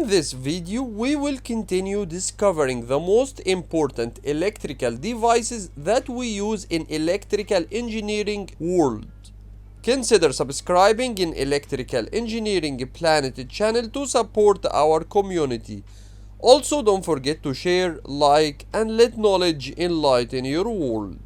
In this video, we will continue discovering the most important electrical devices that we use in electrical engineering world. Consider subscribing in Electrical Engineering Planet channel to support our community. Also, don't forget to share, like, and let knowledge enlighten your world.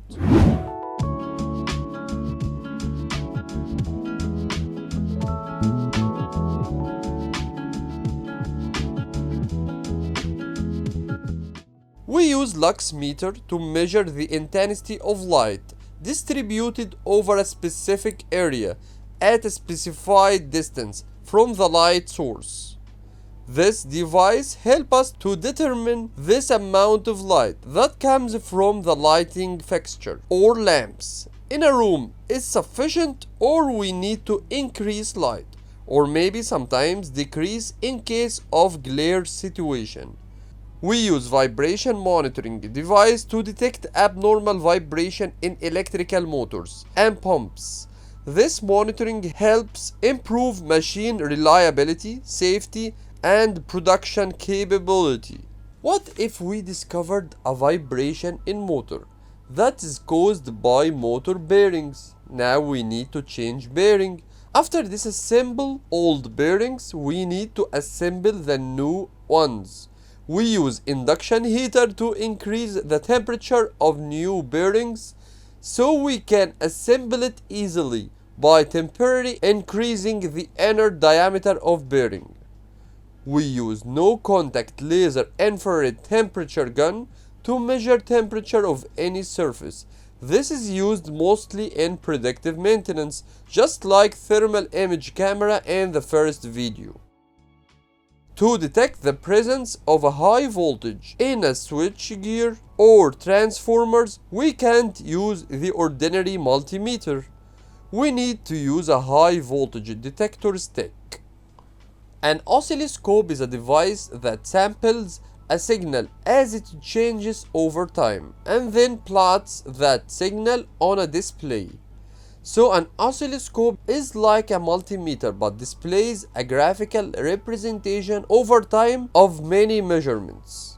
We use Lux Meter to measure the intensity of light distributed over a specific area at a specified distance from the light source. This device helps us to determine this amount of light that comes from the lighting fixture or lamps in a room is sufficient, or we need to increase light or maybe sometimes decrease in case of glare situation. We use vibration monitoring device to detect abnormal vibration in electrical motors and pumps. This monitoring helps improve machine reliability, safety, and production capability. What if we discovered a vibration in motor that is caused by motor bearings? Now we need to change bearing. After disassemble old bearings, we need to assemble the new ones. We use induction heater to increase the temperature of new bearings so we can assemble it easily by temporarily increasing the inner diameter of bearing. We use no contact laser infrared temperature gun to measure temperature of any surface. This is used mostly in predictive maintenance, just like thermal image camera in the first video. To detect the presence of a high voltage in a switchgear or transformers, we can't use the ordinary multimeter. We need to use a high voltage detector stick. An oscilloscope is a device that samples a signal as it changes over time and then plots that signal on a display. So an oscilloscope is like a multimeter but displays a graphical representation over time of many measurements.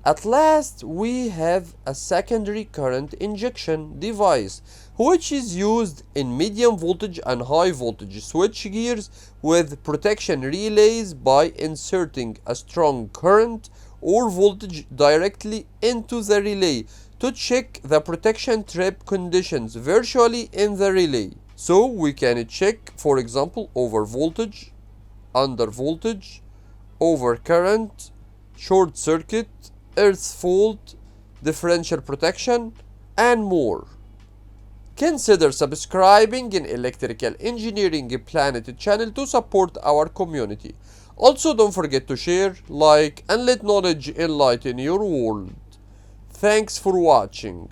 At last, we have a secondary current injection device which is used in medium voltage and high voltage switchgears with protection relays by inserting a strong current or voltage directly into the relay to check the protection trip conditions virtually in the relay. So we can check, for example, over voltage, under voltage, over current, short circuit, earth fault, differential protection, and more. Consider subscribing in Electrical Engineering Planet channel to support our community. Also, don't forget to share, like, and let knowledge enlighten your world. Thanks for watching.